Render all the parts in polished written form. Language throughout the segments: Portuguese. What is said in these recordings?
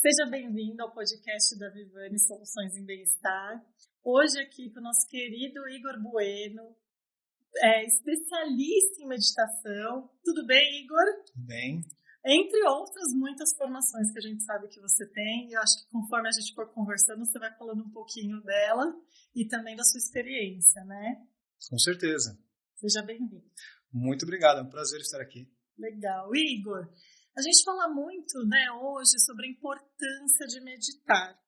Seja bem-vindo ao podcast da Vivani Soluções em Bem-Estar. Hoje aqui com o nosso querido Igor Bueno, especialista em meditação. Tudo bem, Igor? Tudo bem. Entre outras muitas formações que a gente sabe que você tem, e eu acho que conforme a gente for conversando, você vai falando um pouquinho dela e também da sua experiência, né? Com certeza. Seja bem-vindo. Muito obrigado, é um prazer estar aqui. Legal. Igor, a gente fala muito, hoje sobre a importância de meditar,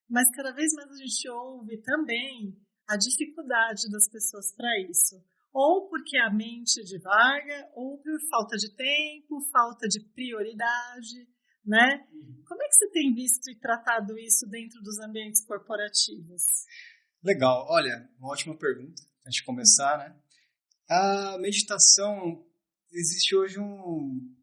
mas cada vez mais a gente ouve também a dificuldade das pessoas para isso. Ou porque a mente divaga, ou por falta de tempo, falta de prioridade, né? Como é que você tem visto e tratado isso dentro dos ambientes corporativos? Legal. Olha, uma ótima pergunta, antes de começar, né? A meditação, existe hoje um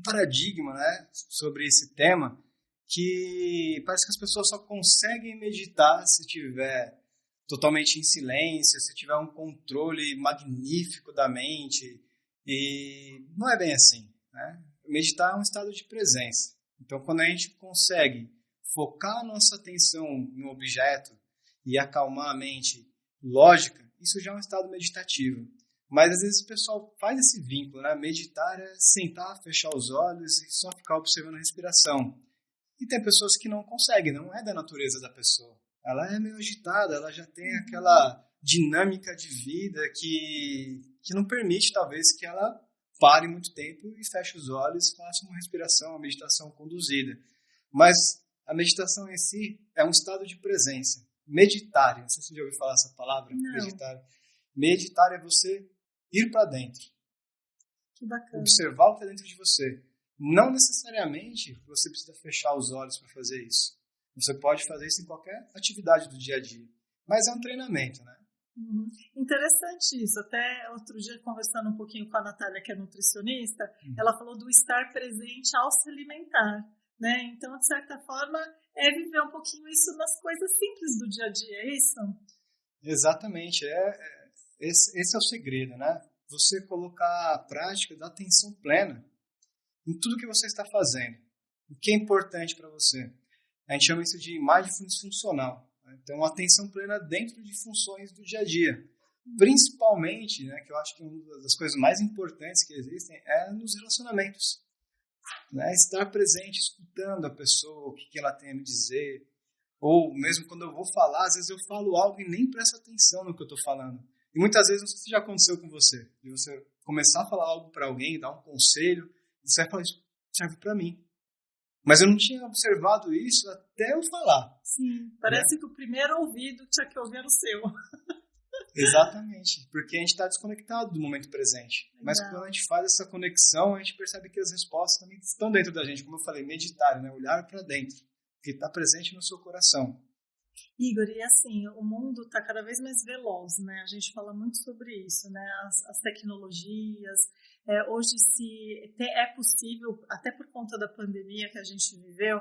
paradigma, né, sobre esse tema, que parece que as pessoas só conseguem meditar se tiver totalmente em silêncio, se tiver um controle magnífico da mente, e não é bem assim, né? Meditar é um estado de presença. Então, quando a gente consegue focar a nossa atenção em um objeto e acalmar a mente lógica, isso já é um estado meditativo. Mas às vezes o pessoal faz esse vínculo, né? Meditar é sentar, fechar os olhos e só ficar observando a respiração. E tem pessoas que não conseguem, não é da natureza da pessoa. Ela é meio agitada, ela já tem aquela dinâmica de vida que não permite, talvez, que ela pare muito tempo e feche os olhos e faça uma respiração, uma meditação conduzida. Mas a meditação em si é um estado de presença. Meditar, não sei se você já ouviu falar essa palavra, não. meditar. Meditar é você ir para dentro. Que bacana. Observar o que está dentro de você. Não necessariamente você precisa fechar os olhos para fazer isso. Você pode fazer isso em qualquer atividade do dia a dia. Mas é um treinamento, né? Interessante isso. Até outro dia, conversando um pouquinho com a Natália, que é nutricionista, ela falou do estar presente ao se alimentar, né? Então, de certa forma, é viver um pouquinho isso nas coisas simples do dia a dia, é isso? Exatamente. Esse é o segredo, né? Você colocar a prática da atenção plena em tudo que você está fazendo. O que é importante para você. A gente chama isso de mindfulness funcional. Então, atenção plena dentro de funções do dia a dia. Principalmente, né, que eu acho que uma das coisas mais importantes que existem é nos relacionamentos. Né? Estar presente, escutando a pessoa, o que ela tem a me dizer. Ou mesmo quando eu vou falar, às vezes eu falo algo e nem presto atenção no que eu estou falando. E muitas vezes, não sei se já aconteceu com você, de você começar a falar algo para alguém, dar um conselho, e você vai falar, isso serve para mim. Mas eu não tinha observado isso até eu falar. Sim, parece que o primeiro ouvido tinha que ouvir o seu. Exatamente, porque a gente está desconectado do momento presente. Legal. Mas quando a gente faz essa conexão, a gente percebe que as respostas também estão dentro da gente. Como eu falei, meditar, né? Olhar para dentro, que está presente no seu coração. Igor, e assim, o mundo está cada vez mais veloz, né? A gente fala muito sobre isso, né? As tecnologias. Hoje, se é possível, até por conta da pandemia que a gente viveu,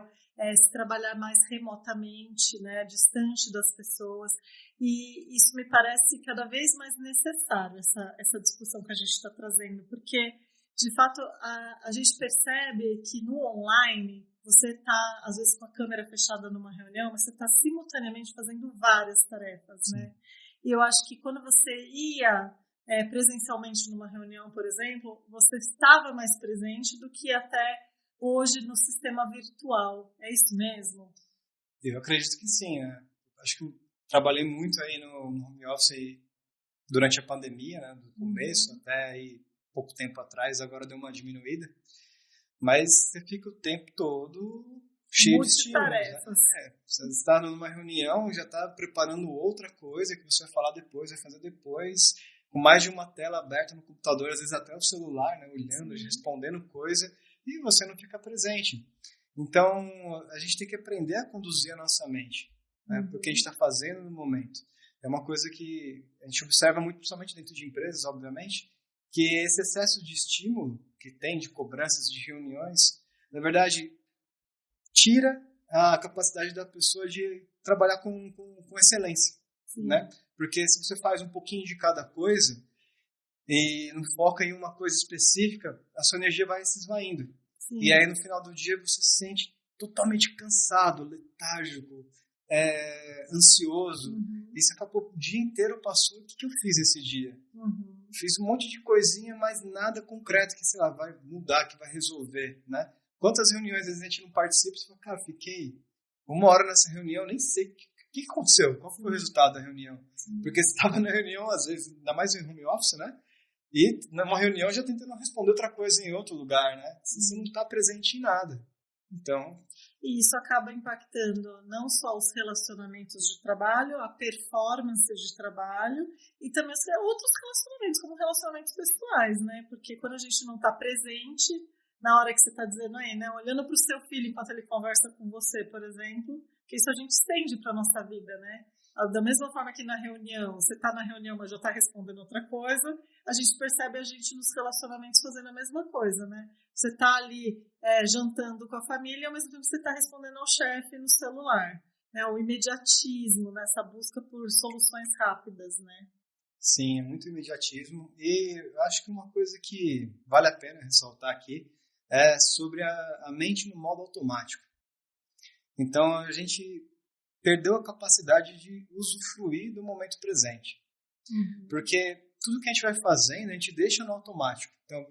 se trabalhar mais remotamente, né? Distante das pessoas. E isso me parece cada vez mais necessário, essa discussão que a gente está trazendo, porque, de fato, a gente percebe que no online você está, às vezes, com a câmera fechada numa reunião, mas você está simultaneamente fazendo várias tarefas, né? E eu acho que quando você ia presencialmente numa reunião, por exemplo, você estava mais presente do que até hoje no sistema virtual. É isso mesmo? Eu acredito que sim, né? Acho que eu trabalhei muito aí no home office durante a pandemia, né? Do começo até aí, pouco tempo atrás, agora deu uma diminuída. Mas você fica o tempo todo cheio de estímulos. Tarefas. Né? Você está numa reunião, já está preparando outra coisa que você vai falar depois, vai fazer depois, com mais de uma tela aberta no computador, às vezes até o celular, né? Olhando, respondendo coisa, e você não fica presente. Então, a gente tem que aprender a conduzir a nossa mente, né? Porque a gente está fazendo no momento. É uma coisa que a gente observa muito, principalmente dentro de empresas, obviamente, que esse excesso de estímulo que tem, de cobranças, de reuniões, na verdade, tira a capacidade da pessoa de trabalhar com excelência, né? Porque se você faz um pouquinho de cada coisa e não foca em uma coisa específica, a sua energia vai se esvaindo. Sim. E aí, no final do dia, você se sente totalmente cansado, letárgico, ansioso. E você fala, pô, o dia inteiro passou, o que eu fiz esse dia? Fiz um monte de coisinha, mas nada concreto que, sei lá, vai mudar, que vai resolver, né? Quantas reuniões às vezes a gente não participa, você fala, cara, fiquei 1 hora nessa reunião, nem sei o que aconteceu, qual foi o resultado da reunião? Porque você estava na reunião, às vezes, ainda mais em home office, né? E numa reunião já tentando responder outra coisa em outro lugar, né? Você não está presente em nada. Então... E isso acaba impactando não só os relacionamentos de trabalho, a performance de trabalho, e também outros relacionamentos, como relacionamentos pessoais, né? Porque quando a gente não está presente, na hora que você está dizendo aí, né? Olhando para o seu filho enquanto ele conversa com você, por exemplo, que isso a gente estende para a nossa vida, né? Da mesma forma que na reunião, você está na reunião, mas já está respondendo outra coisa, a gente percebe a gente nos relacionamentos fazendo a mesma coisa, né? Você está ali jantando com a família, ao mesmo tempo você está respondendo ao chefe no celular, né? O imediatismo, né? Essa busca por soluções rápidas, né? Sim, é muito imediatismo. E eu acho que uma coisa que vale a pena ressaltar aqui é sobre a mente no modo automático. Então, a gente perdeu a capacidade de usufruir do momento presente. Porque tudo que a gente vai fazendo, a gente deixa no automático. Então,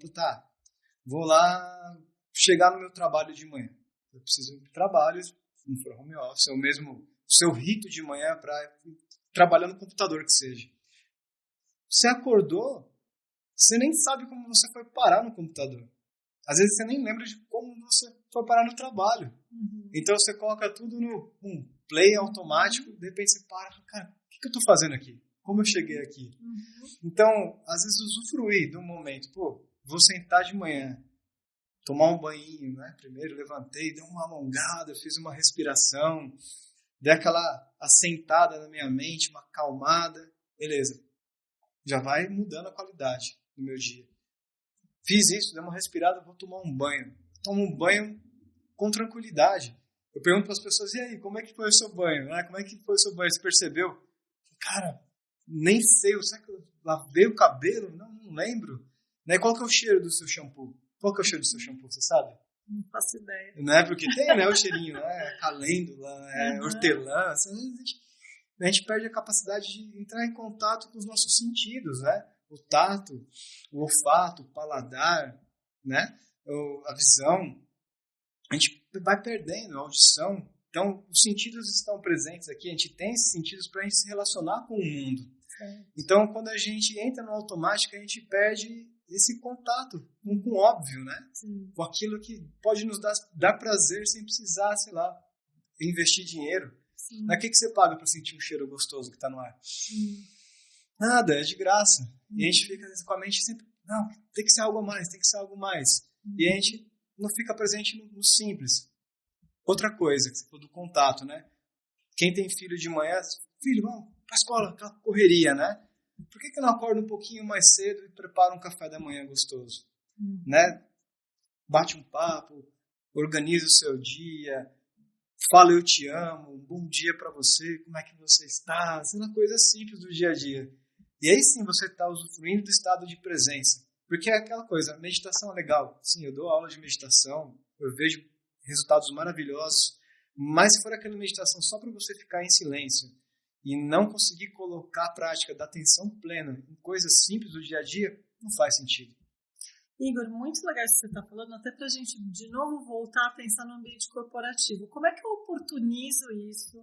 vou lá chegar no meu trabalho de manhã. Eu preciso ir para o trabalho, se não for home office, ou mesmo o seu rito de manhã para trabalhar no computador que seja. Você acordou, você nem sabe como você foi parar no computador. Às vezes você nem lembra de como você foi parar no trabalho. Então você coloca tudo no play automático, de repente você para e fala, cara, o que eu estou fazendo aqui? Como eu cheguei aqui? Então, às vezes usufruir do momento, vou sentar de manhã, tomar um banho, né? Primeiro levantei, dei uma alongada, fiz uma respiração, dei aquela assentada na minha mente, uma acalmada, beleza. Já vai mudando a qualidade do meu dia. Fiz isso, dei uma respirada, vou tomar um banho. Tomo um banho com tranquilidade. Eu pergunto para as pessoas, e aí, como é que foi o seu banho? Como é que foi o seu banho? Você percebeu? Cara, nem sei, será que eu lavei o cabelo? Não lembro. Né? Qual que é o cheiro do seu shampoo? Qual que é o cheiro do seu shampoo, você sabe? Não faço ideia. Né? Porque tem, né, o cheirinho, né? Calêndula, hortelã. A gente perde a capacidade de entrar em contato com os nossos sentidos, né? O tato, o olfato, o paladar, né? A visão. A gente vai perdendo a audição. Então, os sentidos estão presentes aqui. A gente tem esses sentidos para a gente se relacionar com o mundo. Então, quando a gente entra no automático, a gente perde esse contato com o óbvio, né? Com aquilo que pode nos dar prazer sem precisar, sei lá, investir dinheiro. Mas o que você paga para sentir um cheiro gostoso que está no ar? Nada, é de graça. E a gente fica com a mente sempre, não, tem que ser algo a mais, tem que ser algo mais. E a gente não fica presente no simples. Outra coisa, que você falou do contato, né? Quem tem filho de manhã, filho, vamos para a escola, aquela correria, né? Por que não acorda um pouquinho mais cedo e prepara um café da manhã gostoso? Né? Bate um papo, organiza o seu dia, fala eu te amo, um bom dia para você, como é que você está? São coisas simples do dia a dia. E aí sim você está usufruindo do estado de presença. Porque é aquela coisa, meditação é legal. Sim, eu dou aula de meditação, eu vejo resultados maravilhosos, mas se for aquela meditação só para você ficar em silêncio e não conseguir colocar a prática da atenção plena em coisas simples do dia a dia, não faz sentido. Igor, muito legal isso que você está falando, até para a gente de novo voltar a pensar no ambiente corporativo. Como é que eu oportunizo isso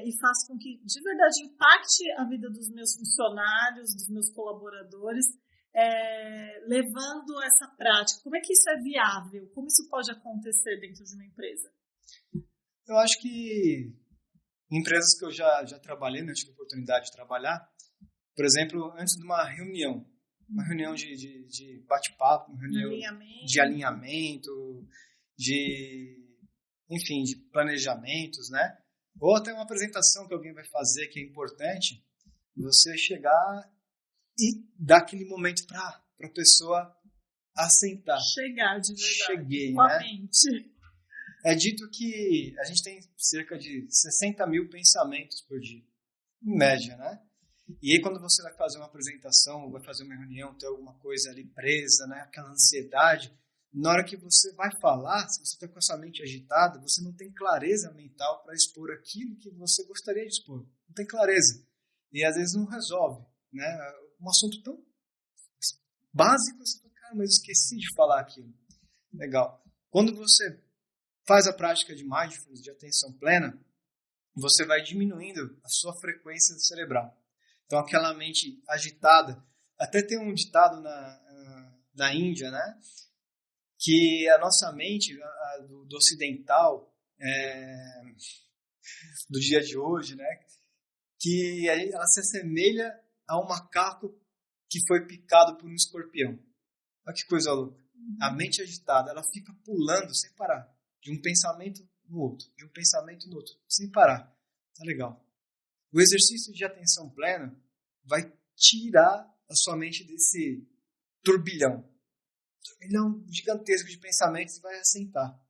e faço com que de verdade impacte a vida dos meus funcionários, dos meus colaboradores, levando essa prática? Como é que isso é viável? Como isso pode acontecer dentro de uma empresa? Eu acho que em empresas que eu já trabalhei, né, tive a oportunidade de trabalhar, por exemplo, antes de uma reunião de bate-papo, uma reunião de alinhamento, enfim, de planejamentos, né? Ou até uma apresentação que alguém vai fazer que é importante, você chegar e dar aquele momento para a pessoa assentar. Chegar de verdade. Cheguei, né? É dito que a gente tem cerca de 60 mil pensamentos por dia, em média, né? E aí quando você vai fazer uma apresentação, vai fazer uma reunião, tem alguma coisa ali presa, né? Aquela ansiedade, Na hora que você vai falar, se você está com a sua mente agitada, você não tem clareza mental para expor aquilo que você gostaria de expor. Não tem clareza. E às vezes não resolve, né? Um assunto tão básico, você fala, cara, mas eu esqueci de falar aquilo. Legal. Quando você faz a prática de mindfulness, de atenção plena, você vai diminuindo a sua frequência cerebral. Então, aquela mente agitada, até tem um ditado na Índia, né? Que a nossa mente, do ocidental, do dia de hoje, né? Que ela se assemelha a um macaco que foi picado por um escorpião. Olha que coisa louca. A mente agitada, ela fica pulando sem parar, de um pensamento no outro, de um pensamento no outro, sem parar. Tá legal. O exercício de atenção plena vai tirar a sua mente desse turbilhão gigantesco de pensamentos e vai assentar.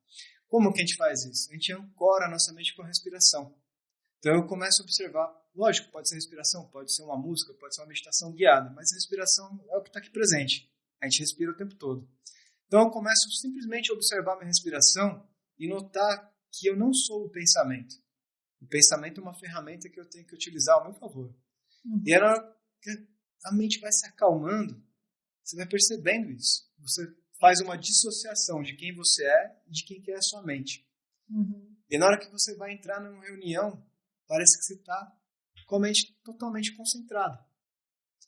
Como que a gente faz isso? A gente ancora a nossa mente com a respiração. Então eu começo a observar, lógico, pode ser respiração, pode ser uma música, pode ser uma meditação guiada, mas a respiração é o que está aqui presente. A gente respira o tempo todo. Então eu começo simplesmente a observar minha respiração e notar que eu não sou o pensamento. O pensamento é uma ferramenta que eu tenho que utilizar ao meu favor. E na hora que a mente vai se acalmando, você vai percebendo isso. Você faz uma dissociação de quem você é e de quem que é a sua mente. E na hora que você vai entrar numa reunião, parece que você está com a mente totalmente concentrada.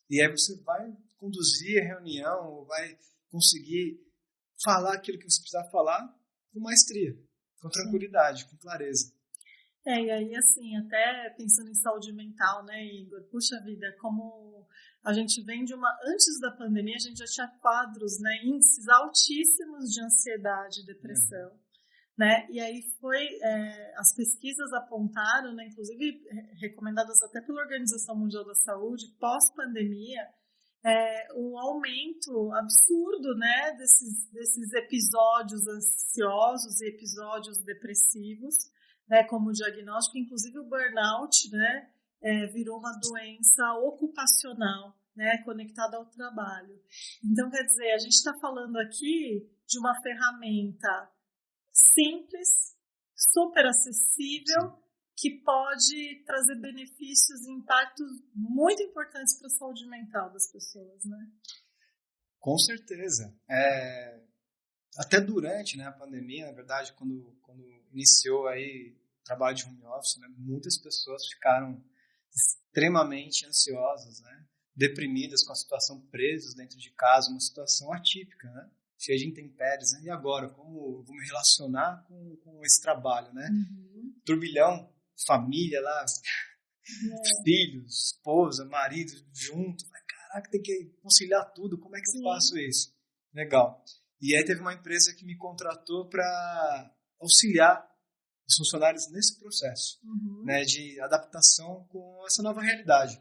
E aí você vai conduzir a reunião, vai conseguir falar aquilo que você precisa falar com maestria, com tranquilidade, com clareza. E aí, assim, até pensando em saúde mental, né, Igor? Puxa vida, como a gente vem de uma... Antes da pandemia, a gente já tinha quadros, né, índices altíssimos de ansiedade e depressão. Né? E aí as pesquisas apontaram, né, inclusive recomendadas até pela Organização Mundial da Saúde, pós-pandemia, o aumento absurdo, né, desses episódios ansiosos e episódios depressivos, né, como diagnóstico, inclusive o burnout, né, virou uma doença ocupacional, né, conectada ao trabalho. Então, quer dizer, a gente está falando aqui de uma ferramenta simples, super acessível, que pode trazer benefícios e impactos muito importantes para a saúde mental das pessoas, né? Com certeza. Até durante, né, a pandemia, na verdade, quando iniciou aí o trabalho de home office, né, muitas pessoas ficaram extremamente ansiosas, né, deprimidas com a situação, presas dentro de casa, uma situação atípica, né? Cheia de intempéries, né? E agora, como eu vou me relacionar com esse trabalho, né? Turbilhão, família lá, filhos, esposa, marido, junto. Caraca, tem que conciliar tudo, como é que eu faço isso? Legal. E aí teve uma empresa que me contratou para auxiliar os funcionários nesse processo, né? De adaptação com essa nova realidade.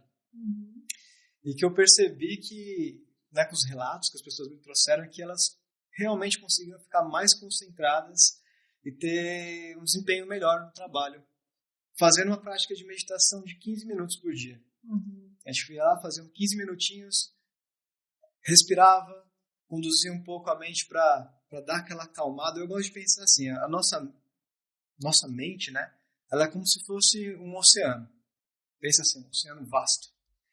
E que eu percebi que, né, com os relatos que as pessoas me trouxeram, que elas realmente conseguiram ficar mais concentradas e ter um desempenho melhor no trabalho, fazendo uma prática de meditação de 15 minutos por dia. A gente ia lá, fazia 15 minutinhos, respirava, conduzia um pouco a mente para dar aquela acalmada. Eu gosto de pensar assim, a nossa mente, né, ela é como se fosse um oceano. Pensa assim, um oceano vasto,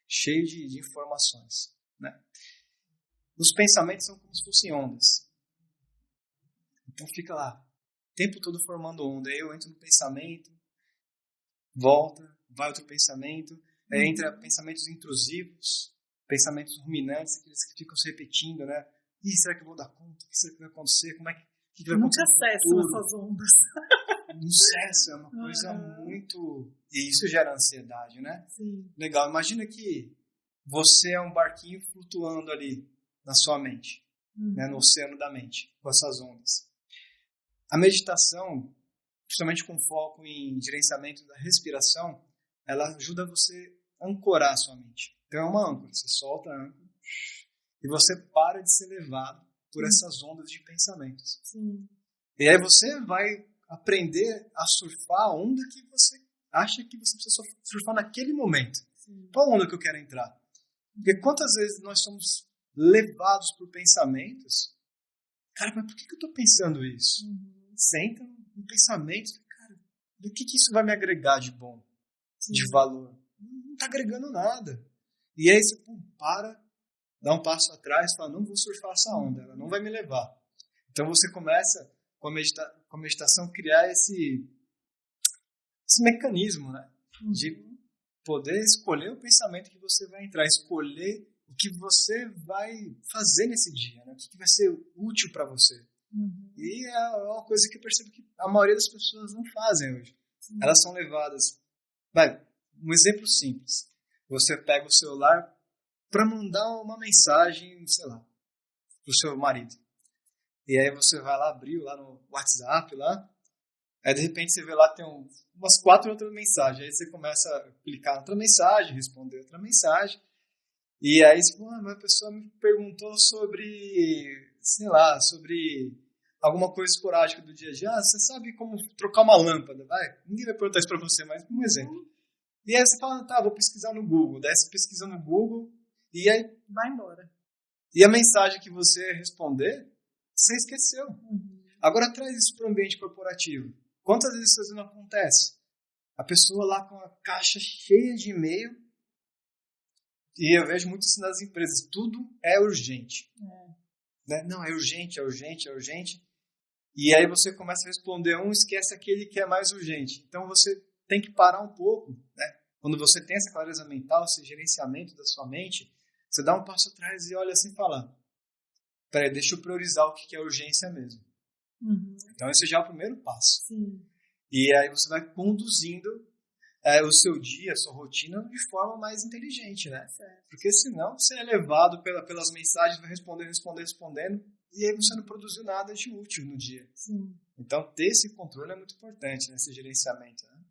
cheio de informações, né? Os pensamentos são como se fossem ondas. Então fica lá, o tempo todo formando onda. Aí eu entro no pensamento, volta, vai outro pensamento, aí entra pensamentos intrusivos, pensamentos ruminantes, aqueles que ficam se repetindo, né? Será que eu vou dar conta? O que será que vai acontecer? O que vai acontecer? Nunca cessam essas ondas. Não cessa, é uma coisa muito... E isso gera ansiedade, né? Sim. Legal, imagina que você é um barquinho flutuando ali na sua mente, né? No oceano da mente, com essas ondas. A meditação, principalmente com foco em gerenciamento da respiração, ela ajuda você a ancorar a sua mente. Então é uma âncora, você solta a âncora e você para de ser levado por essas ondas de pensamentos. Sim. E aí você vai aprender a surfar a onda que você acha que você precisa surfar naquele momento. Sim. Qual onda que eu quero entrar? Porque quantas vezes nós somos levados por pensamentos Cara, mas por que eu tô pensando isso? Senta no pensamento, cara, do que isso vai me agregar de bom, de valor? Não tá agregando nada. E aí você para, dá um passo atrás, fala, não vou surfar essa onda, ela não vai me levar. Então você começa, com a meditação, criar esse mecanismo, né? De poder escolher o pensamento que você vai entrar, escolher o que você vai fazer nesse dia, né? O que vai ser útil para você. E é uma coisa que eu percebo que a maioria das pessoas não fazem hoje. Elas são levadas... um exemplo simples. Você pega o celular para mandar uma mensagem, sei lá, pro seu marido. E aí você vai lá, abriu lá no WhatsApp, lá. Aí de repente você vê lá que tem umas 4 outras mensagens. Aí você começa a clicar em outra mensagem, responder outra mensagem. E aí uma pessoa me perguntou sobre, sei lá, sobre alguma coisa esporádica do dia a dia. Você sabe como trocar uma lâmpada, vai? Ninguém vai perguntar isso pra você, mas um exemplo. E aí você fala, vou pesquisar no Google. Daí você pesquisa no Google e aí... vai embora. E a mensagem que você responder, você esqueceu. Agora traz isso para o ambiente corporativo. Quantas vezes isso não acontece? A pessoa lá com a caixa cheia de e-mail, e eu vejo muito isso nas empresas, tudo é urgente. Né? Não, é urgente, é urgente, é urgente. E aí você começa a responder esquece aquele que é mais urgente. Então você tem que parar um pouco, né? Quando você tem essa clareza mental, esse gerenciamento da sua mente, você dá um passo atrás e olha assim e fala, peraí, deixa eu priorizar o que é urgência mesmo. Então esse já é o primeiro passo. Sim. E aí você vai conduzindo o seu dia, a sua rotina de forma mais inteligente, né? Certo. Porque senão você é levado pelas mensagens, vai respondendo, e aí você não produziu nada de útil no dia. Sim. Então ter esse controle é muito importante, né? Esse gerenciamento, né?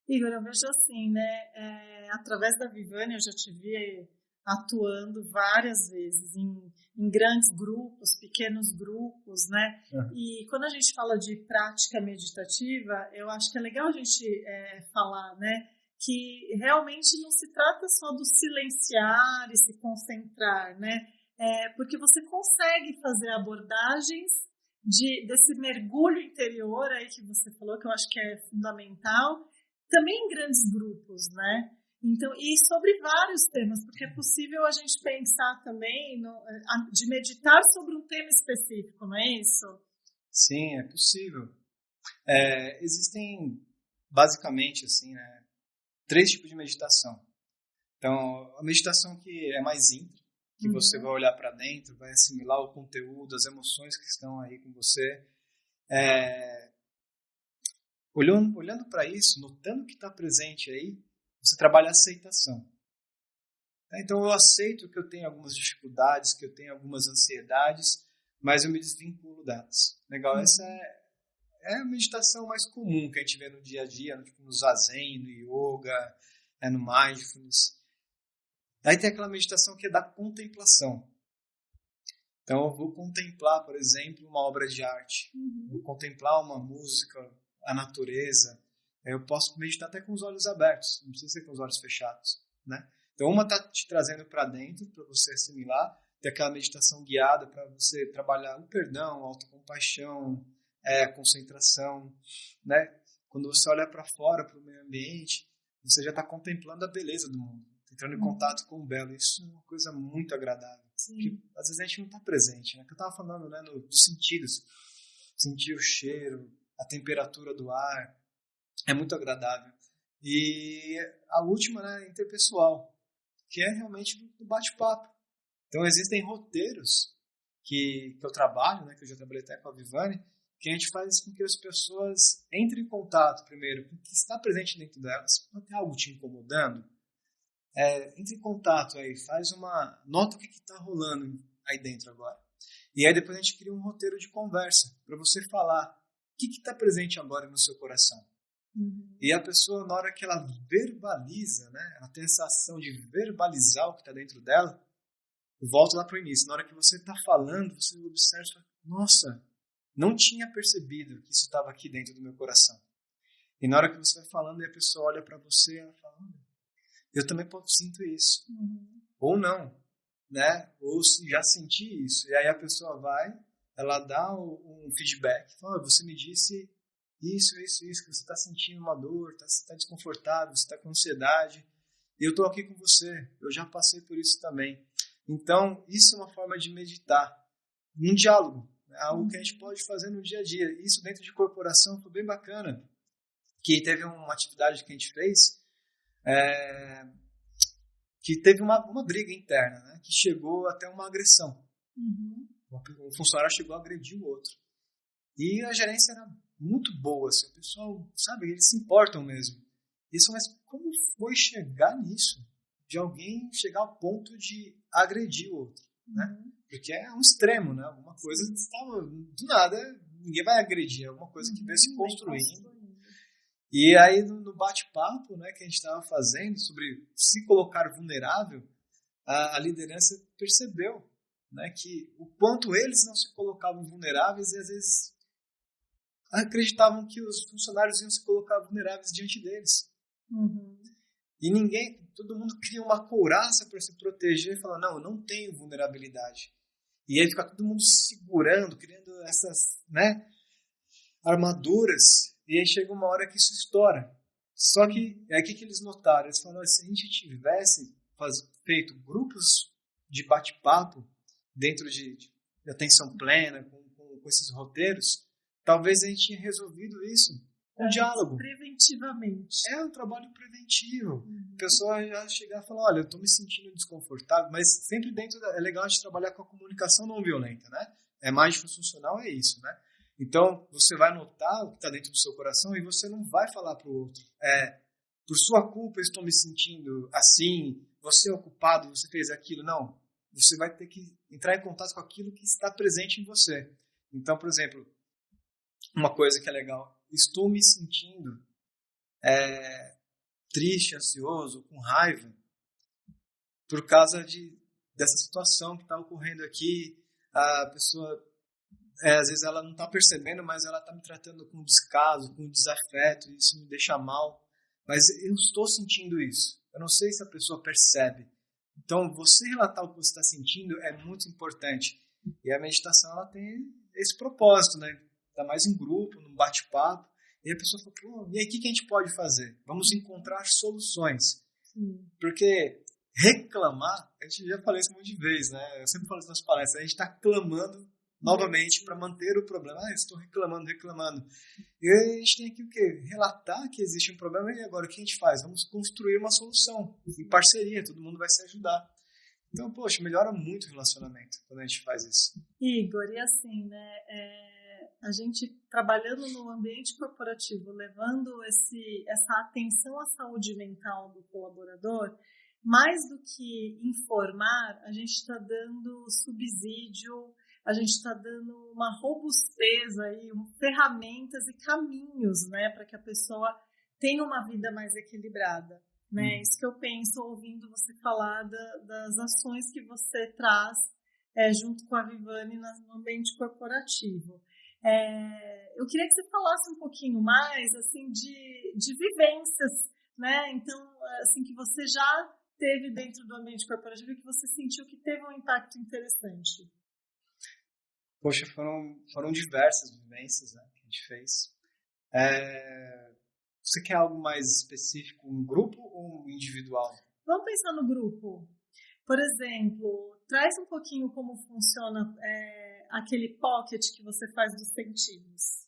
Igor, eu vejo assim, né? Através da Vivani eu já te vi atuando várias vezes em grandes grupos, pequenos grupos, né? E quando a gente fala de prática meditativa, eu acho que é legal a gente falar, né? Que realmente não se trata só do silenciar e se concentrar, né? Porque você consegue fazer abordagens desse mergulho interior aí que você falou, que eu acho que é fundamental, também em grandes grupos, né? Então, e sobre vários temas, porque é possível a gente pensar também de meditar sobre um tema específico, não é isso? Sim, é possível. Existem, basicamente, assim, né, 3 tipos de meditação. Então, a meditação que é mais íntima, que você vai olhar para dentro, vai assimilar o conteúdo, as emoções que estão aí com você. Olhando para isso, notando o que está presente aí, você trabalha a aceitação. Então eu aceito que eu tenho algumas dificuldades, que eu tenho algumas ansiedades, mas eu me desvinculo delas. Legal, essa é a meditação mais comum que a gente vê no dia a dia, no zazen, no yoga, no mindfulness. Aí tem aquela meditação que é da contemplação. Então eu vou contemplar, por exemplo, uma obra de arte. Vou contemplar uma música, a natureza. Eu posso meditar até com os olhos abertos, não precisa ser com os olhos fechados, né? Então uma está te trazendo para dentro, para você assimilar, tem aquela meditação guiada para você trabalhar o perdão, a autocompaixão, a concentração, né? Quando você olha para fora, para o meio ambiente, você já está contemplando a beleza do mundo, entrando em contato com o belo. Isso é uma coisa muito agradável, que às vezes a gente não está presente, né? Que eu estava falando, né, dos sentidos, sentir o cheiro, a temperatura do ar, é muito agradável. E a última, né, interpessoal, que é realmente do bate-papo. Então existem roteiros que eu trabalho, né, que eu já trabalhei até com a Vivani, que a gente faz com que as pessoas entrem em contato primeiro com o que está presente dentro delas. Pode ter algo te incomodando? Entre em contato aí, nota o que está rolando aí dentro agora. E aí depois a gente cria um roteiro de conversa para você falar o que está presente agora no seu coração. E a pessoa, na hora que ela verbaliza, né, ela tem essa ação de verbalizar o que está dentro dela, volta lá para o início. Na hora que você está falando, você observa e fala, nossa, não tinha percebido que isso estava aqui dentro do meu coração. E na hora que você vai falando e a pessoa olha para você, ela fala, eu também sinto isso. Ou não, né? Ou já senti isso. E aí a pessoa vai ela dá um feedback, fala, você me disse isso, que você está sentindo uma dor, está desconfortável, você está com ansiedade, e eu estou aqui com você, eu já passei por isso também. Então, isso é uma forma de meditar, um diálogo, né? Algo que a gente pode fazer no dia a dia. Isso dentro de corporação foi bem bacana, que teve uma atividade que a gente fez, que teve uma briga interna, né? Que chegou até uma agressão. Uhum. O funcionário chegou a agredir o outro. E a gerência era muito boa, assim, o pessoal, sabe, eles se importam mesmo. Isso, mas como foi chegar nisso? De alguém chegar ao ponto de agredir o outro, né? Porque é um extremo, né? Alguma coisa que estava do nada, ninguém vai agredir, é alguma coisa que veio se construindo. E aí no bate-papo, né, que a gente estava fazendo sobre se colocar vulnerável, a liderança percebeu, né, que o quanto eles não se colocavam vulneráveis e às vezes acreditavam que os funcionários iam se colocar vulneráveis diante deles. Uhum. E todo mundo cria uma couraça para se proteger e falar, não, eu não tenho vulnerabilidade. E aí fica todo mundo segurando, criando essas, né, armaduras, e aí chega uma hora que isso estoura. Só que, aí o que eles notaram? Eles falaram, se a gente tivesse feito grupos de bate-papo dentro de atenção plena, com esses roteiros, talvez a gente tenha resolvido isso. Um diálogo. Preventivamente. É um trabalho preventivo. A pessoa já chegar e falar, olha, eu estou me sentindo desconfortável, mas sempre é legal a gente trabalhar com a comunicação não violenta, né? Mindfulness funcional é isso, né? Então, você vai notar o que está dentro do seu coração e você não vai falar para o outro. Por sua culpa eu estou me sentindo assim, você é o culpado, você fez aquilo. Não, você vai ter que entrar em contato com aquilo que está presente em você. Então, por exemplo, uma coisa que é legal, estou me sentindo triste, ansioso, com raiva, por causa dessa situação que está ocorrendo aqui. A pessoa, às vezes ela não está percebendo, mas ela está me tratando com descaso, com desafeto, e isso me deixa mal. Mas eu estou sentindo isso. Eu não sei se a pessoa percebe. Então, você relatar o que você está sentindo é muito importante. E a meditação, ela tem esse propósito, né? Ainda mais em grupo, num bate-papo. E a pessoa fala, pô, e aí o que a gente pode fazer? Vamos encontrar soluções. Porque reclamar, a gente já falou isso um monte de vezes, né? Eu sempre falo isso nas palestras, a gente está clamando novamente para manter o problema. Estou reclamando. E a gente tem aqui o quê? Relatar que existe um problema e agora o que a gente faz? Vamos construir uma solução em parceria, todo mundo vai se ajudar. Então, poxa, melhora muito o relacionamento quando a gente faz isso. Igor, e assim, né? A gente trabalhando no ambiente corporativo, levando essa atenção à saúde mental do colaborador, mais do que informar, a gente está dando subsídio, a gente está dando uma robustez aí, ferramentas e caminhos, né, para que a pessoa tenha uma vida mais equilibrada. Né? Isso que eu penso ouvindo você falar das ações que você traz junto com a Vivani no ambiente corporativo. Eu queria que você falasse um pouquinho mais assim, de vivências, né? Então, assim, que você já teve dentro do ambiente corporativo e que você sentiu que teve um impacto interessante. Poxa, foram diversas vivências, né, que a gente fez. Você quer algo mais específico, um grupo ou um individual? Vamos pensar no grupo. Por exemplo, traz um pouquinho como funciona aquele pocket que você faz dos sentidos.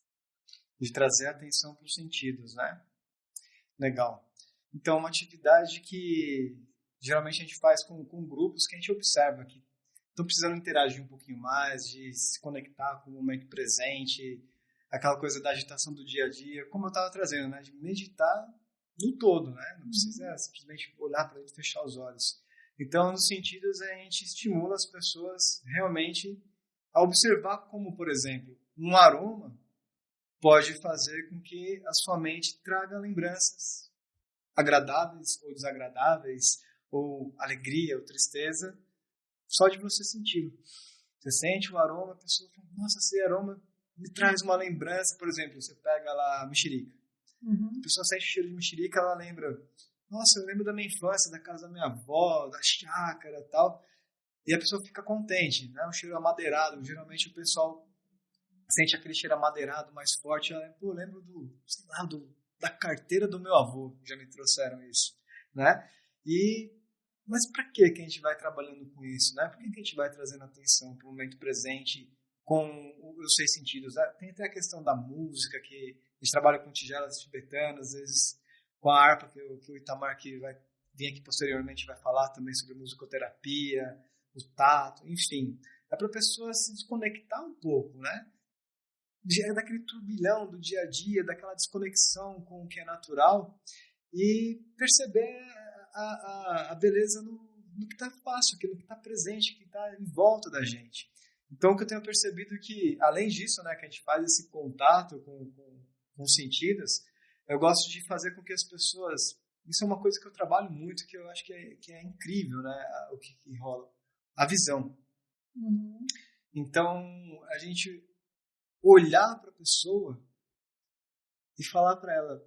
De trazer atenção para os sentidos, né? Legal. Então, uma atividade que geralmente a gente faz com grupos que a gente observa que estão precisando interagir um pouquinho mais, de se conectar com o momento presente, aquela coisa da agitação do dia a dia, como eu estava trazendo, né? De meditar no todo, né? Não precisa simplesmente olhar para ele e fechar os olhos. Então, nos sentidos, a gente estimula as pessoas realmente a observar como, por exemplo, um aroma pode fazer com que a sua mente traga lembranças agradáveis ou desagradáveis, ou alegria ou tristeza, só de você sentir. Você sente o aroma, a pessoa fala, nossa, esse aroma me traz uma lembrança. Por exemplo, você pega lá a mexerica. A pessoa sente o cheiro de mexerica, ela lembra, nossa, eu lembro da minha infância, da casa da minha avó, da chácara e tal. E a pessoa fica contente, né? Um cheiro amadeirado. Geralmente o pessoal sente aquele cheiro amadeirado mais forte. Pô, eu lembro da carteira do meu avô, já me trouxeram isso, né? Mas para que a gente vai trabalhando com isso, né? Por que a gente vai trazendo atenção para o momento presente com os 6 sentidos? Tem até a questão da música, que a gente trabalha com tigelas tibetanas, às vezes com a harpa, que o Itamar, que vai vir aqui posteriormente, vai falar também sobre musicoterapia, o tato, enfim. É para a pessoa se desconectar um pouco, né? Daquele turbilhão do dia a dia, daquela desconexão com o que é natural e perceber a beleza no que está fácil, no que está presente, que está em volta da gente. Então, o que eu tenho percebido é que, além disso, né, que a gente faz esse contato com os sentidos, eu gosto de fazer com que as pessoas... Isso é uma coisa que eu trabalho muito, que eu acho que é incrível, né, o que rola. A visão. Uhum. Então, a gente olhar para a pessoa e falar para ela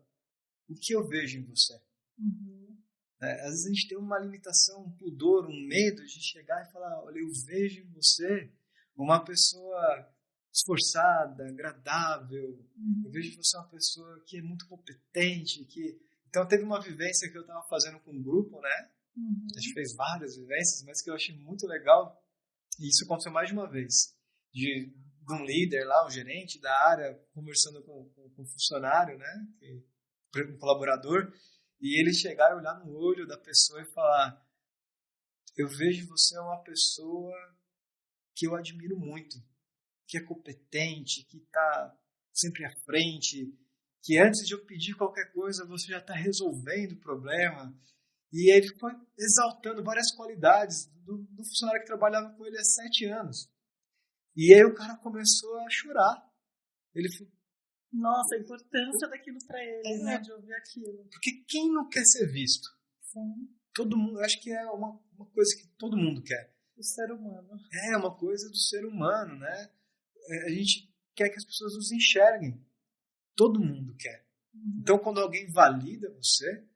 o que eu vejo em você. Uhum. Às vezes a gente tem uma limitação, um pudor, um medo de chegar e falar, olha, eu vejo em você uma pessoa esforçada, agradável, eu vejo em você uma pessoa que é muito competente, Então teve uma vivência que eu estava fazendo com um grupo, né? A gente fez várias vivências, mas que eu achei muito legal, e isso aconteceu mais de uma vez, de um líder lá, um gerente da área, conversando com um funcionário, né? Um colaborador, e ele chegar e olhar no olho da pessoa e falar, eu vejo você uma pessoa que eu admiro muito, que é competente, que está sempre à frente, que antes de eu pedir qualquer coisa, você já está resolvendo o problema. E ele foi exaltando várias qualidades do funcionário que trabalhava com ele há 7 anos. E aí o cara começou a chorar. Ele falou, nossa, a importância daquilo para ele, né, de ouvir aquilo. Porque quem não quer ser visto? Sim. Todo mundo, acho que é uma coisa que todo mundo quer. O ser humano. É uma coisa do ser humano, né? A gente quer que as pessoas nos enxerguem. Todo mundo quer. Uhum. Então, quando alguém valida você,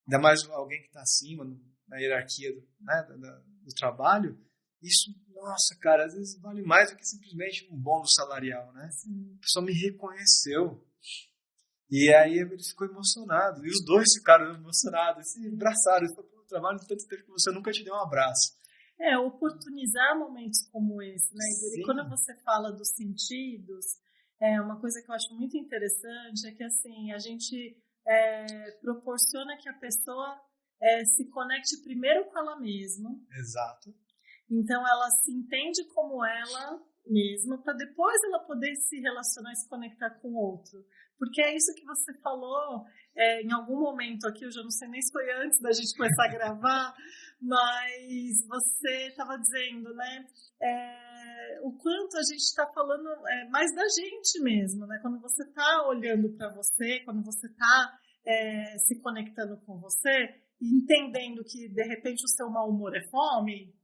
ainda mais alguém que está acima na hierarquia do trabalho, isso, nossa, cara, às vezes vale mais do que simplesmente um bônus salarial, né? Sim. A pessoa me reconheceu. E aí ele ficou emocionado. E os dois ficaram emocionados, se abraçaram. Ele falou, eu trabalho tanto tempo que você nunca te deu um abraço. Oportunizar momentos como esse, né? E quando você fala dos sentidos, uma coisa que eu acho muito interessante é que, assim, a gente proporciona que a pessoa se conecte primeiro com ela mesma. Exato. Então, ela se entende como ela mesma, para depois ela poder se relacionar e se conectar com o outro. Porque é isso que você falou em algum momento aqui, eu já não sei nem se foi antes da gente começar a gravar, mas você estava dizendo, né, o quanto a gente está falando mais da gente mesmo, né? Quando você está olhando para você, quando você está se conectando com você, e entendendo que, de repente, o seu mau humor é fome,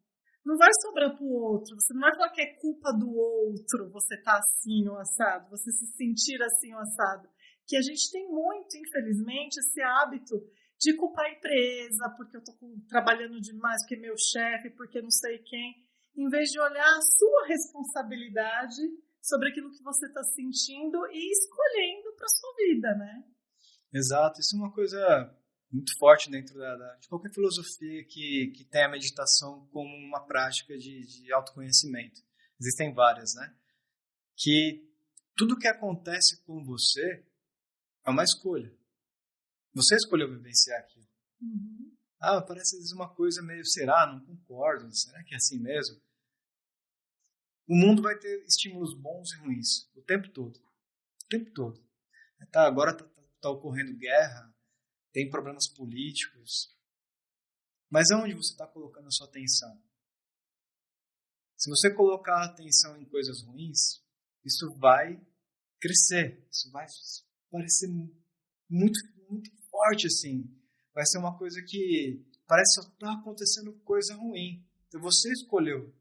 não vai sobrar pro outro. Você não vai falar que é culpa do outro você tá assim ou assado, você se sentir assim ou assado. Que a gente tem muito, infelizmente, esse hábito de culpar a empresa, porque eu tô trabalhando demais, porque meu chefe, porque não sei quem, em vez de olhar a sua responsabilidade sobre aquilo que você está sentindo e escolhendo para sua vida, né? Exato. Isso é uma coisa muito forte dentro de qualquer filosofia que tem a meditação como uma prática de autoconhecimento. Existem várias, né? Que tudo que acontece com você é uma escolha. Você escolheu vivenciar aquilo. Uhum. Parece às vezes uma coisa meio, será? Não concordo. Será que é assim mesmo? O mundo vai ter estímulos bons e ruins o tempo todo. O tempo todo. Agora tá ocorrendo guerra, tem problemas políticos. Mas aonde você está colocando a sua atenção? Se você colocar a atenção em coisas ruins, isso vai crescer. Isso vai parecer muito, muito forte, assim. Vai ser uma coisa que parece só estar acontecendo coisa ruim. Então você escolheu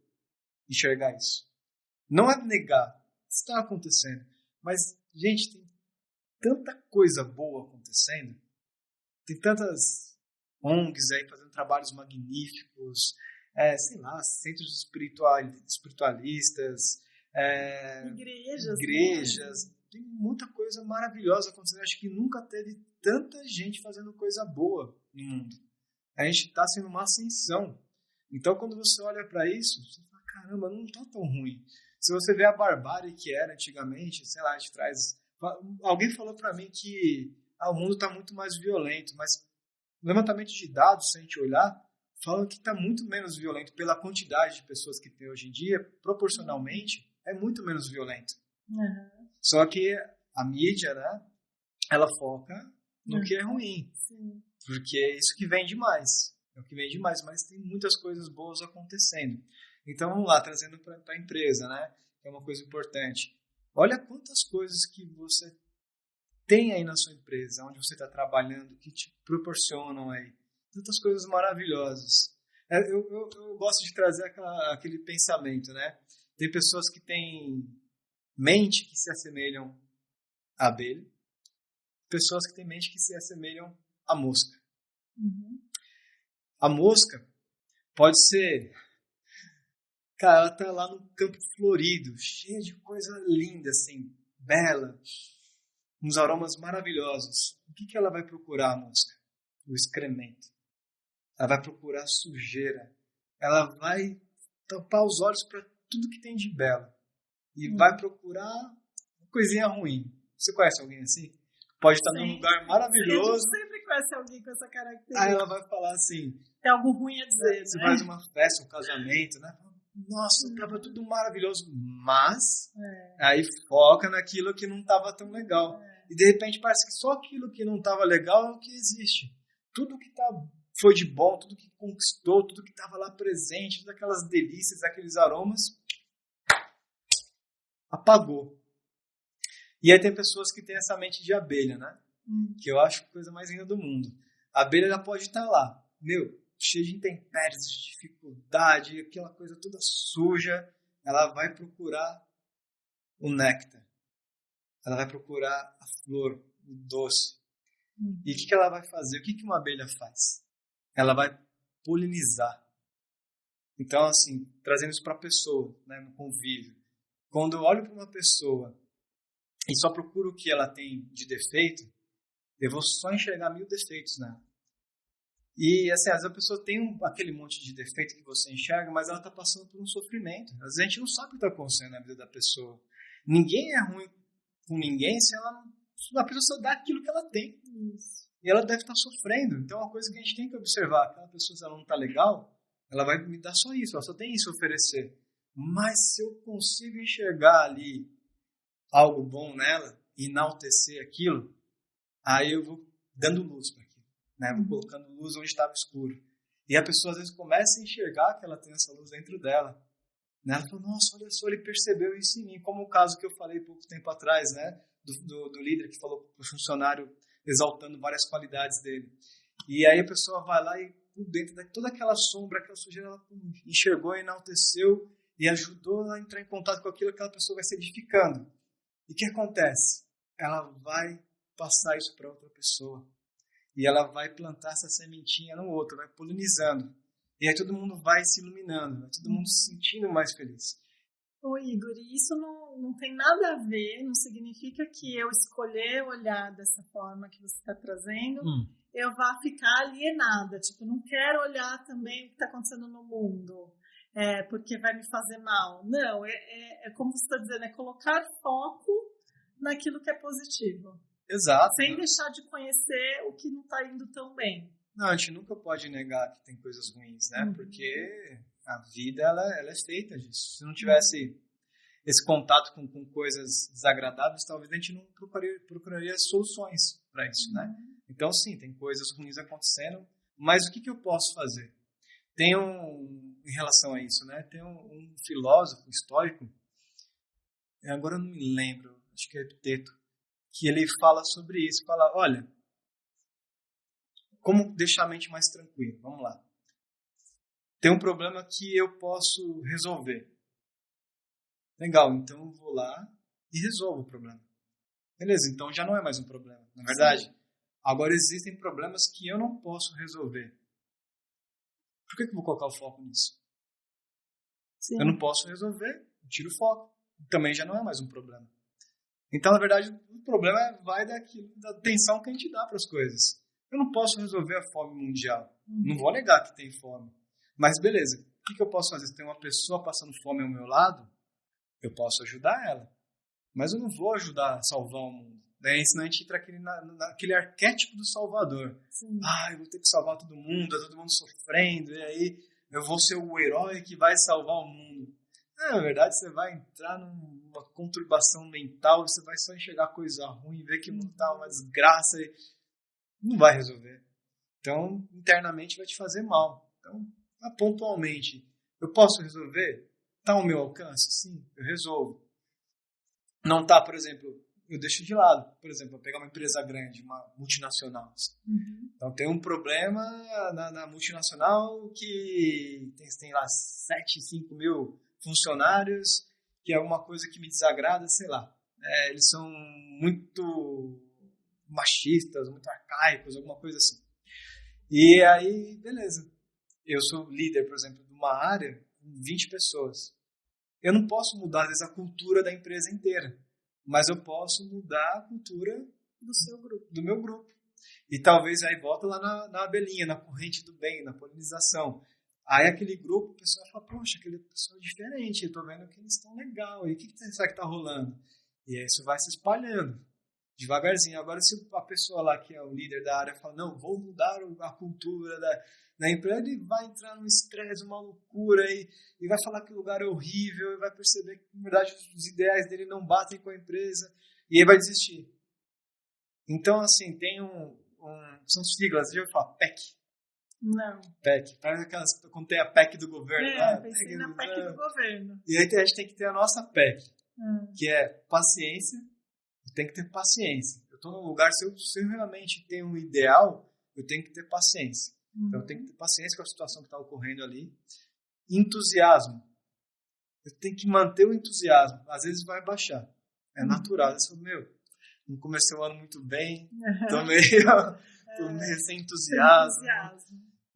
enxergar isso. Não é negar. Está acontecendo. Mas, gente, tem tanta coisa boa acontecendo. Tem tantas ONGs aí fazendo trabalhos magníficos, sei lá, centros espiritualistas, Igrejas. Tem muita coisa maravilhosa acontecendo. Acho que nunca teve tanta gente fazendo coisa boa no mundo. A gente está sendo uma ascensão. Então, quando você olha para isso, você fala, caramba, não está tão ruim. Se você vê a barbárie que era antigamente, sei lá, a gente traz... Alguém falou para mim que o mundo está muito mais violento, mas o levantamento de dados, se a gente olhar, falam que está muito menos violento pela quantidade de pessoas que tem hoje em dia, proporcionalmente, é muito menos violento. Uhum. Só que a mídia, né, ela foca no que é ruim. Sim. Porque é isso que vende mais. É o que vende mais, mas tem muitas coisas boas acontecendo. Então, vamos lá, trazendo para a empresa, né, que é uma coisa importante. Olha quantas coisas que você tem aí na sua empresa, onde você está trabalhando, que te proporcionam aí. Tantas coisas maravilhosas. Eu gosto de trazer aquele pensamento, né? Tem pessoas que têm mente que se assemelham à abelha, pessoas que têm mente que se assemelham à mosca. Uhum. A mosca pode ser... Cara, ela tá lá no campo florido, cheia de coisa linda, assim, bela, uns aromas maravilhosos. O que ela vai procurar, a mosca? O excremento. Ela vai procurar sujeira. Ela vai tampar os olhos para tudo que tem de belo. E vai procurar uma coisinha ruim. Você conhece alguém assim? Pode estar num lugar maravilhoso. A gente sempre conhece alguém com essa característica. Aí ela vai falar assim... Tem algo ruim a dizer, Você né? faz uma festa, um casamento, né? Nossa, estava tudo maravilhoso. Mas aí foca naquilo que não estava tão legal. E de repente parece que só aquilo que não estava legal é o que existe. Tudo que foi de bom, tudo que conquistou, tudo que estava lá presente, todas aquelas delícias, aqueles aromas, apagou. E aí tem pessoas que têm essa mente de abelha, né? Que eu acho a coisa mais linda do mundo. A abelha ela pode estar lá, cheia de intempéries, de dificuldade, aquela coisa toda suja. Ela vai procurar o néctar. Ela vai procurar a flor, o doce. E o que ela vai fazer? O que uma abelha faz? Ela vai polinizar. Então, assim, trazendo isso para a pessoa, né, no convívio. Quando eu olho para uma pessoa e só procuro o que ela tem de defeito, eu vou só enxergar 1000 defeitos nela. E, assim, às vezes a pessoa tem aquele monte de defeito que você enxerga, mas ela está passando por um sofrimento. Às vezes a gente não sabe o que está acontecendo na vida da pessoa. Ninguém é ruim com ninguém se a pessoa só dá aquilo que ela tem. Isso. E ela deve estar sofrendo. Então, é uma coisa que a gente tem que observar. Aquela pessoa, se ela não está legal, ela vai me dar só isso. Ela só tem isso a oferecer. Mas se eu consigo enxergar ali algo bom nela, enaltecer aquilo, aí eu vou dando luz para aquilo. Né? Vou colocando luz onde estava escuro. E a pessoa, às vezes, começa a enxergar que ela tem essa luz dentro dela. Né? Ela fala, nossa, olha só, ele percebeu isso em mim. Como o caso que eu falei pouco tempo atrás, né? Do líder que falou para o funcionário exaltando várias qualidades dele. E aí a pessoa vai lá e, dentro de toda aquela sombra, aquela sujeira, ela enxergou, enalteceu e ajudou a entrar em contato com aquilo, aquela pessoa vai se edificando. E o que acontece? Ela vai passar isso para outra pessoa. E ela vai plantar essa sementinha no outro, vai polinizando. E aí todo mundo vai se iluminando, vai todo mundo se sentindo mais feliz. Ô Igor, isso não tem nada a ver, não significa que eu escolher olhar dessa forma que você está trazendo, eu vá ficar alienada. Tipo, não quero olhar também o que está acontecendo no mundo, porque vai me fazer mal. Não, é como você está dizendo, é colocar foco naquilo que é positivo. Exato. Sem deixar de conhecer o que não está indo tão bem. Não, a gente nunca pode negar que tem coisas ruins, né? Porque a vida, ela é feita disso. Se não tivesse esse contato com coisas desagradáveis, talvez a gente não procuraria soluções para isso, né? Então, sim, tem coisas ruins acontecendo, mas o que eu posso fazer? Em relação a isso, né? Tem um filósofo histórico, agora eu não me lembro, acho que é Epiteto, que ele fala sobre isso, fala, olha, como deixar a mente mais tranquila? Vamos lá. Tem um problema que eu posso resolver. Legal, então eu vou lá e resolvo o problema. Beleza, então já não é mais um problema, na verdade. Sim. Agora existem problemas que eu não posso resolver. Por que eu vou colocar o foco nisso? Sim. Eu não posso resolver, eu tiro o foco. também já não é mais um problema. Então, na verdade, o problema vai da atenção que a gente dá para as coisas. Eu não posso resolver a fome mundial. Não vou negar que tem fome. Mas beleza, o que eu posso fazer? Se tem uma pessoa passando fome ao meu lado, eu posso ajudar ela. Mas eu não vou ajudar a salvar o mundo. Senão a gente entra naquele arquétipo do salvador. Sim. Eu vou ter que salvar todo mundo sofrendo, e aí eu vou ser o herói que vai salvar o mundo. Na verdade, você vai entrar numa conturbação mental, você vai só enxergar coisa ruim, ver que o mundo tá uma desgraça e não vai resolver. Então, internamente vai te fazer mal. Então, pontualmente, eu posso resolver? Está ao meu alcance? Sim, eu resolvo. Não está, por exemplo, eu deixo de lado. Por exemplo, eu pegar uma empresa grande, uma multinacional. Então, tem um problema na multinacional que tem lá 5 mil funcionários, que é alguma coisa que me desagrada, sei lá. Eles são muito machistas, muito arcaicos, alguma coisa assim. E aí, beleza. Eu sou líder, por exemplo, de uma área com 20 pessoas. Eu não posso mudar, às vezes, a cultura da empresa inteira, mas eu posso mudar a cultura do seu grupo, do meu grupo. E talvez aí volta lá na abelhinha, na corrente do bem, na polinização. Aí aquele grupo, o pessoal fala, poxa, aquele pessoal é diferente, eu tô vendo que eles estão legal, e o que será que tá rolando? E aí isso vai se espalhando, devagarzinho. Agora, se a pessoa lá que é o líder da área fala, não, vou mudar a cultura da empresa, ele vai entrar num estresse, uma loucura, e vai falar que o lugar é horrível, e vai perceber que, na verdade, os ideais dele não batem com a empresa, e aí vai desistir. Então, assim, tem são siglas, já ouviu falar PEC? Não. PEC. Parece aquelas, quando tem a PEC do governo. Pensei na PEC do governo. E aí a gente tem que ter a nossa PEC, que é paciência. Eu tenho que ter paciência. Eu estou num lugar, se eu realmente tenho um ideal, eu tenho que ter paciência. Então eu tenho que ter paciência com a situação que está ocorrendo ali. Entusiasmo. Eu tenho que manter o entusiasmo. Às vezes vai baixar. É natural. Não comecei o ano muito bem, estou meio sem entusiasmo.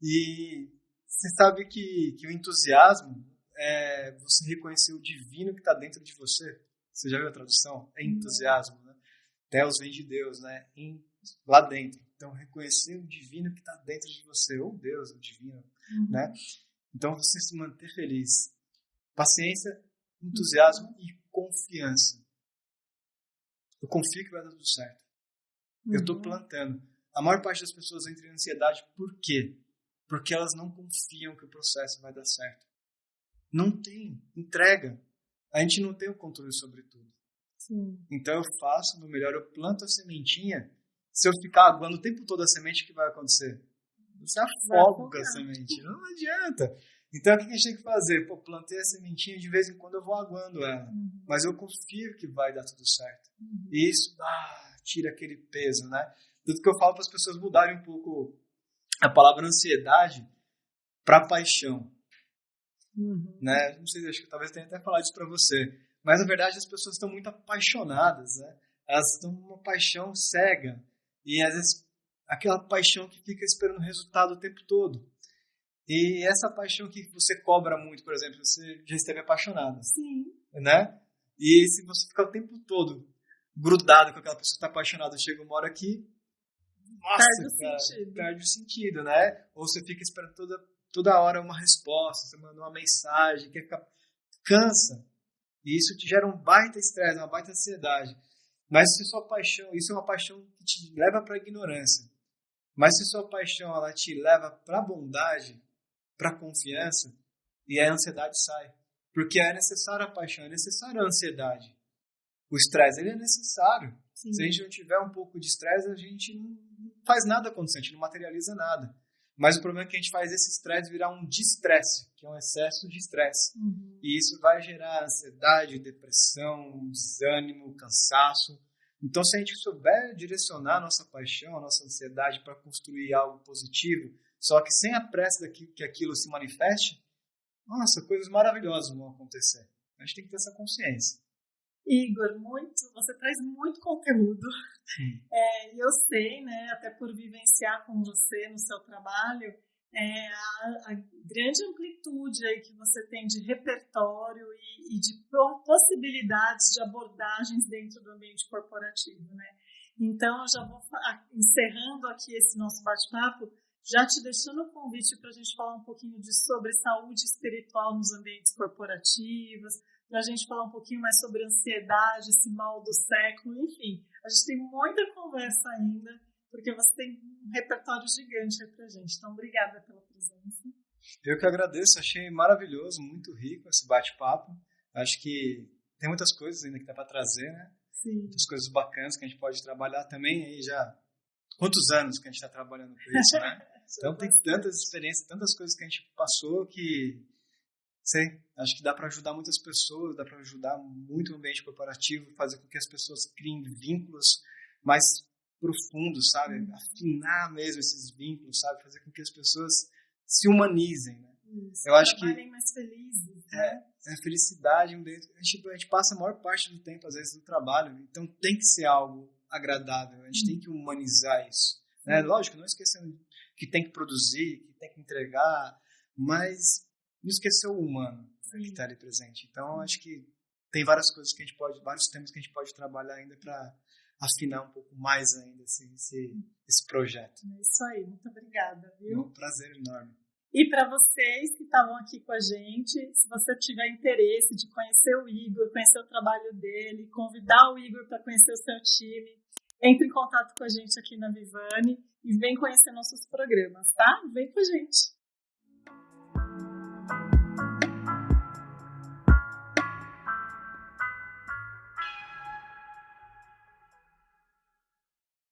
E você sabe que o entusiasmo é você reconhecer o divino que está dentro de você. Você já viu a tradução? É entusiasmo, né? Theos vem de Deus, né? Lá dentro. Então, reconhecer o divino que está dentro de você. Ou Deus, o divino, né? Então, você se manter feliz. Paciência, entusiasmo e confiança. Eu confio que vai dar tudo certo. Eu estou plantando. A maior parte das pessoas entra em ansiedade. Por quê? Porque elas não confiam que o processo vai dar certo. Não tem. Entrega. A gente não tem o controle sobre tudo. Sim. Então eu faço o meu melhor. Eu planto a sementinha. Se eu ficar aguando o tempo todo a semente, o que vai acontecer? Você afoga com a semente. Não adianta. Então o que a gente tem que fazer? Plantei a sementinha, de vez em quando eu vou aguando ela. Mas eu confio que vai dar tudo certo. E isso tira aquele peso, né? Tudo que eu falo para as pessoas mudarem um pouco a palavra ansiedade para paixão. Né? Não sei, acho que talvez tenha até falado isso para você. Mas, na verdade, as pessoas estão muito apaixonadas, né? Elas estão com uma paixão cega. E, às vezes, aquela paixão que fica esperando resultado o tempo todo. E essa paixão que você cobra muito, por exemplo, você já esteve apaixonada. Sim. Né? E se você ficar o tempo todo grudado com aquela pessoa que está apaixonada, chega uma hora que perde o sentido, né? Ou você fica esperando toda hora uma resposta, você manda uma mensagem, cansa. E isso te gera um baita estresse, uma baita ansiedade. Mas se sua paixão, isso é uma paixão que te leva para a ignorância. Mas se sua paixão ela te leva para a bondade, para a confiança, e a ansiedade sai. Porque é necessária a paixão, é necessária a ansiedade. O estresse, ele é necessário. Sim. Se a gente não tiver um pouco de estresse, a gente não faz nada acontecer, a gente não materializa nada. Mas o problema é que a gente faz esse estresse virar um distresse, que é um excesso de estresse. E isso vai gerar ansiedade, depressão, desânimo, cansaço. Então, se a gente souber direcionar a nossa paixão, a nossa ansiedade para construir algo positivo, só que sem a pressa que aquilo se manifeste, nossa, coisas maravilhosas vão acontecer. A gente tem que ter essa consciência. Igor, você traz muito conteúdo. E eu sei, né, até por vivenciar com você no seu trabalho, a grande amplitude aí que você tem de repertório e de possibilidades de abordagens dentro do ambiente corporativo, né? Então, eu já vou encerrando aqui esse nosso bate-papo, já te deixando o convite para a gente falar um pouquinho sobre saúde espiritual nos ambientes corporativos, para a gente falar um pouquinho mais sobre ansiedade, esse mal do século, enfim. A gente tem muita conversa ainda, porque você tem um repertório gigante aí para a gente. Então, obrigada pela presença. Eu que agradeço, achei maravilhoso, muito rico esse bate-papo. Acho que tem muitas coisas ainda que dá para trazer, né? Sim. Muitas coisas bacanas que a gente pode trabalhar também. Aí já quantos anos que a gente está trabalhando com isso, né? Então tem tantas experiências, tantas coisas que a gente passou que, sei, acho que dá para ajudar muitas pessoas, dá para ajudar muito o ambiente corporativo, fazer com que as pessoas criem vínculos mais profundos, sabe? Afinar mesmo esses vínculos, sabe? Fazer com que as pessoas se humanizem, né? Isso, eu acho que trabalhem mais felizes, né? A felicidade, a gente passa a maior parte do tempo, às vezes, no trabalho, então tem que ser algo agradável, a gente tem que humanizar isso, né? Lógico, não esquecendo que tem que produzir, que tem que entregar, mas não esquecer o humano, né, que está ali presente. Então, acho que tem várias coisas que a gente pode, vários temas que a gente pode trabalhar ainda para afinar um pouco mais ainda esse projeto. É isso aí, muito obrigada, viu? É um prazer enorme. E para vocês que estavam aqui com a gente, se você tiver interesse de conhecer o Igor, conhecer o trabalho dele, convidar o Igor para conhecer o seu time, entre em contato com a gente aqui na Vivani e vem conhecer nossos programas, tá? Vem com a gente!